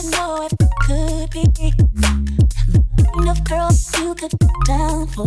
to know if it could be the kind of girl you could go down for.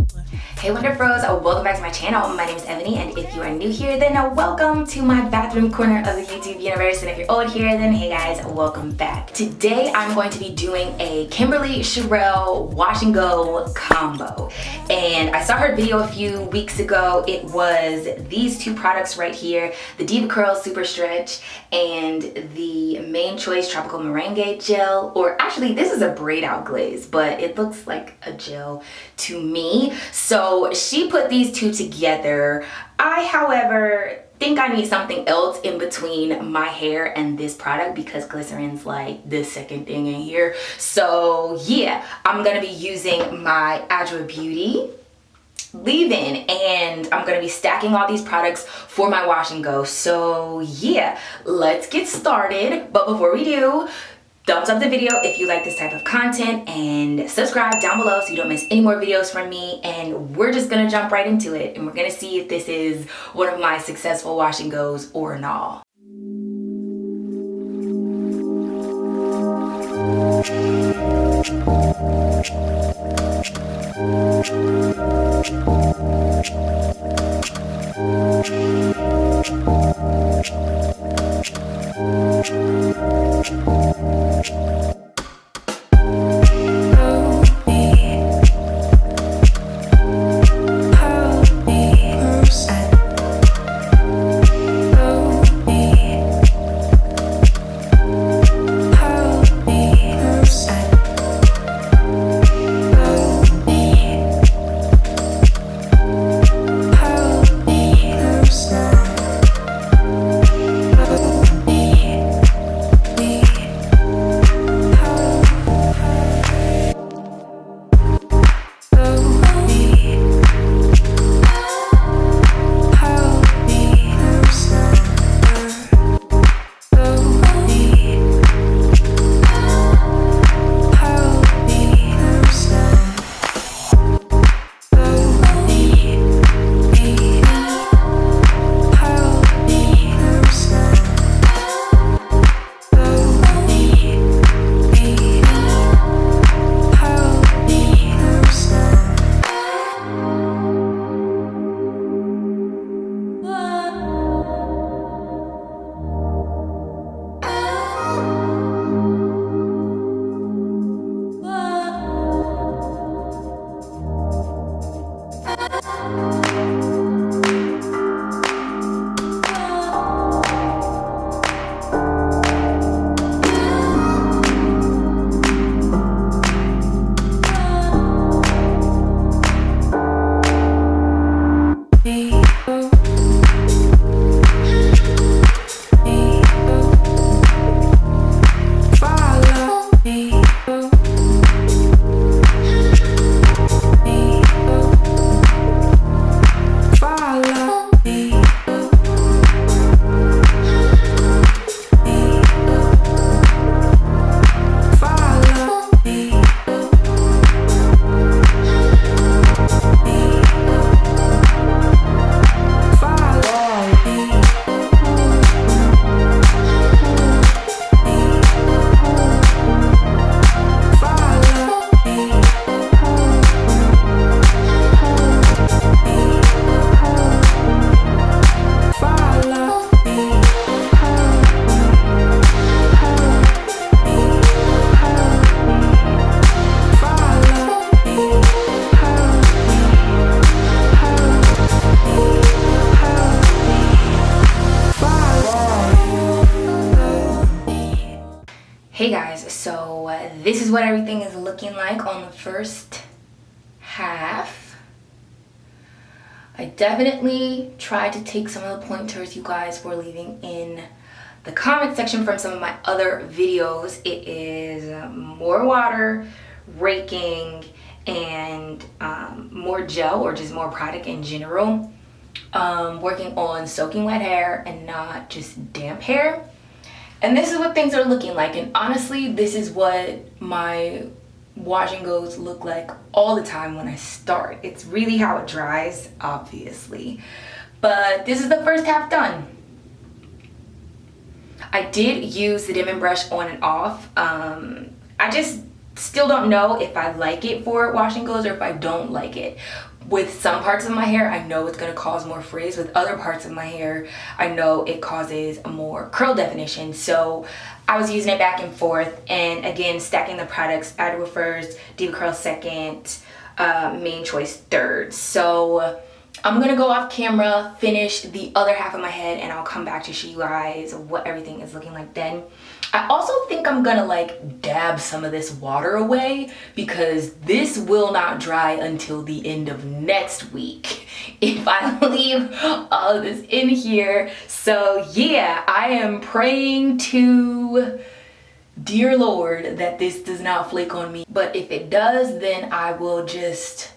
Hey Wonder Bros, welcome back to my channel. My name is Ebony, and if you are new here, then welcome to my bathroom corner of the YouTube universe. And if you're old here, then hey guys, welcome back. Today I'm going to be doing a Kimberly Cherrell wash and go combo. And I saw her video a few weeks ago. It was these two products right here, the Diva Curl Super Stretch and the Main Choice Tropical Merengue Gel. Or actually, this is a braid out glaze, but it looks like a gel to me. So she put these two together. I, however, think I need something else in between my hair and this product because glycerin's like the second thing in here. So yeah, I'm gonna be using my Adra Beauty leave-in, and I'm gonna be stacking all these products for my wash and go. So yeah, let's get started. But before we do, thumbs up the video if you like this type of content, and subscribe down below so you don't miss any more videos from me. And we're just gonna jump right into it, and we're gonna see if this is one of my successful wash and goes or not. Hey guys, so this is what everything is looking like on the first half. I definitely tried to take some of the pointers you guys were leaving in the comment section from some of my other videos. It is more water, raking, and more gel, or just more product in general. Working on soaking wet hair and not just damp hair. And this is what things are looking like. And honestly, this is what my wash and goes look like all the time when I start. It's really how it dries, obviously. But this is the first half done. I did use the dimming brush on and off. I just still don't know if I like it for wash and goes or if I don't like it. With some parts of my hair, I know it's going to cause more frizz. With other parts of my hair, I know it causes more curl definition. So I was using it back and forth, and again, stacking the products, Activewear first, Diva Curl second, Main Choice third. So I'm gonna go off camera, finish the other half of my head, and I'll come back to show you guys what everything is looking like then. I also think I'm gonna like dab some of this water away because this will not dry until the end of next week if I leave all of this in here. So yeah, I am praying to dear Lord that this does not flake on me. But if it does, then I will just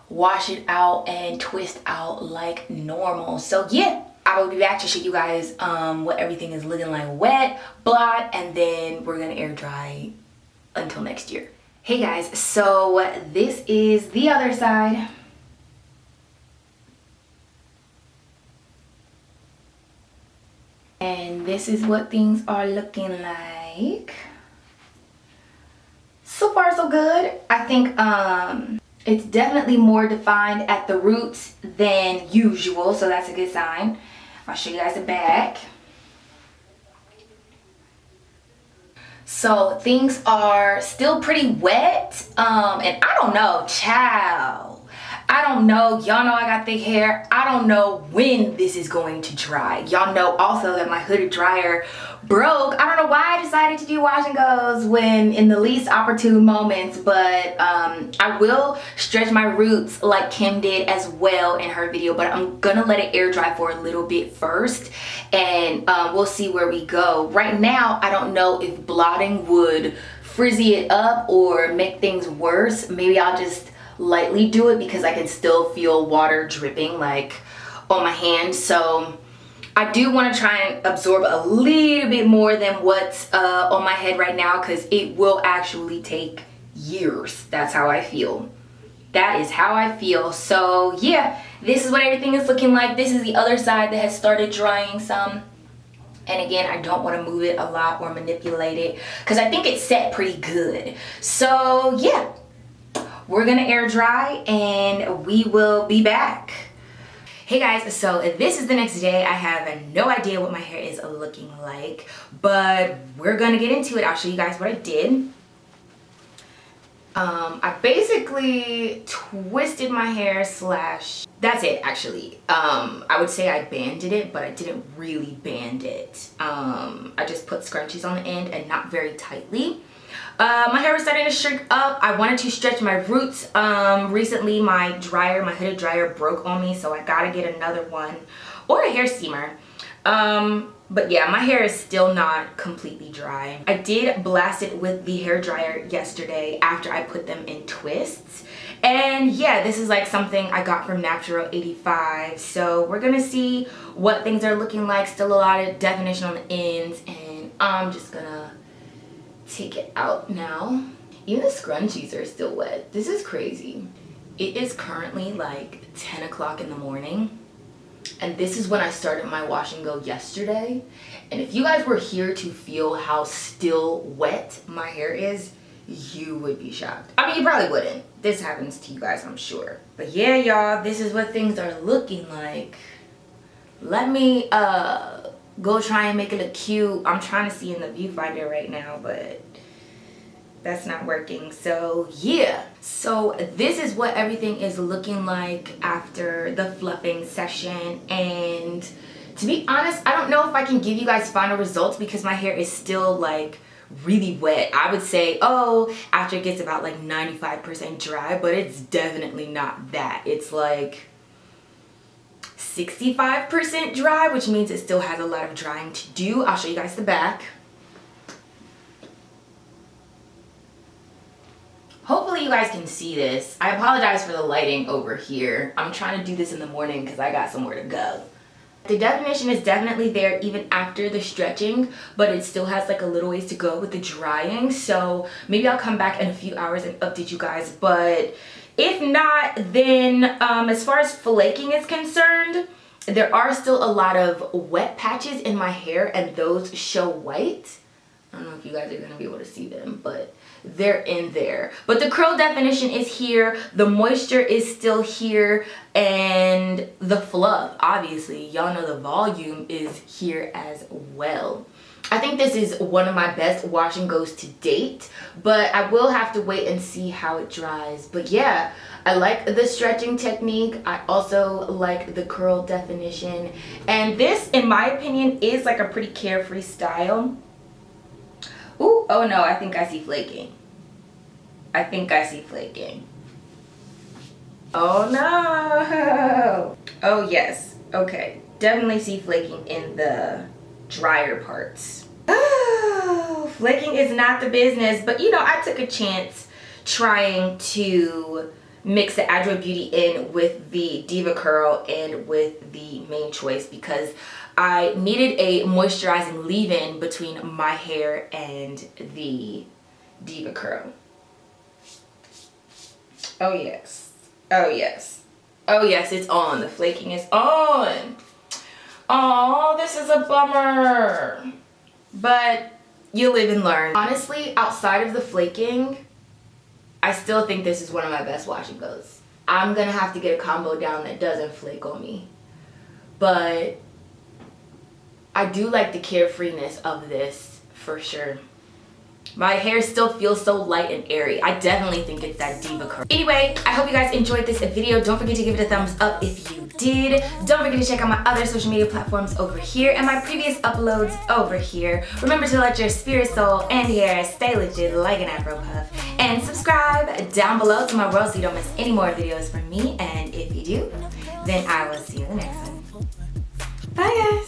wash it out and twist out like normal. So yeah, I will be back to show you guys what everything is looking like wet, blot, and then we're gonna air dry until next year. Hey guys, so this is the other side. And this is what things are looking like. So far so good. I think it's definitely more defined at the roots than usual, so that's a good sign. I'll show you guys the back. So things are still pretty wet, and I don't know, child. I don't know, y'all know I got thick hair. I don't know when this is going to dry. Y'all know also that my hooded dryer broke. I don't know why I decided to do wash and goes when in the least opportune moments, but I will stretch my roots like Kim did as well in her video, but I'm gonna let it air dry for a little bit first, and we'll see where we go. Right now, I don't know if blotting would frizzy it up or make things worse. Maybe I'll just lightly do it because I can still feel water dripping like on my hand. So I do want to try and absorb a little bit more than what's on my head right now, because it will actually take years. That's how I feel. That is how I feel. So yeah, this is what everything is looking like. This is the other side that has started drying some. And again, I don't want to move it a lot or manipulate it because I think it's set pretty good. So yeah, we're gonna air dry and we will be back. Hey guys, so this is the next day. I have no idea what my hair is looking like, but we're gonna get into it. I'll show you guys what I did. I basically twisted my hair slash, that's it actually. I would say I banded it, but I didn't really band it. I just put scrunchies on the end and not very tightly. My hair was starting to shrink up. I wanted to stretch my roots. Recently my hooded dryer broke on me, so I gotta get another one or a hair steamer. But yeah, my hair is still not completely dry. I did blast it with the hair dryer yesterday after I put them in twists. And yeah, this is like something I got from Natural 85. So we're gonna see what things are looking like. Still a lot of definition on the ends, and I'm just gonna take it out now. Even the scrunchies are still wet. This is crazy. It is currently like 10 o'clock in the morning, and this is when I started my wash and go yesterday. And if you guys were here to feel how still wet my hair is, you would be shocked. I mean, you probably wouldn't. This happens to you guys, I'm sure. But yeah, y'all, this is what things are looking like. Let me go try and make it look cute. I'm trying to see in the viewfinder right now, but that's not working. So yeah, so this is what everything is looking like after the fluffing session. And to be honest, I don't know if I can give you guys final results because my hair is still like really wet. I would say, oh, after it gets about like 95% dry, but it's definitely not that. It's like 65% dry, which means it still has a lot of drying to do. I'll show you guys the back. Hopefully you guys can see this. I apologize for the lighting over here. I'm trying to do this in the morning because I got somewhere to go. The definition is definitely there even after the stretching, but it still has like a little ways to go with the drying. So maybe I'll come back in a few hours and update you guys. But if not, then as far as flaking is concerned, there are still a lot of wet patches in my hair, and those show white. I don't know if you guys are gonna be able to see them, but they're in there. But the curl definition is here, the moisture is still here, and the fluff, obviously, y'all know the volume is here as well. I think this is one of my best wash and goes to date, but I will have to wait and see how it dries. But yeah, I like the stretching technique. I also like the curl definition. And this, in my opinion, is like a pretty carefree style. Ooh, oh no, I think I see flaking. I think I see flaking. Oh no. Oh yes, okay. Definitely see flaking in the drier parts. Oh, flaking is not the business, but you know, I took a chance trying to mix the Adro Beauty in with the Diva Curl and with the Main Choice because I needed a moisturizing leave-in between my hair and the Diva Curl. Oh yes, oh yes, oh yes, it's on. The flaking is on. Oh, this is a bummer. But you live and learn. Honestly, outside of the flaking, I still think this is one of my best wash and goes. I'm gonna have to get a combo down that doesn't flake on me. But I do like the carefreeness of this for sure. My hair still feels so light and airy. I definitely think it's that Diva Curl. Anyway, I hope you guys enjoyed this video. Don't forget to give it a thumbs up if you did. Don't forget to check out my other social media platforms over here and my previous uploads over here. Remember to let your spirit, soul, and hair stay legit like an Afro puff. And subscribe down below to my world so you don't miss any more videos from me. And if you do, then I will see you in the next one. Bye guys.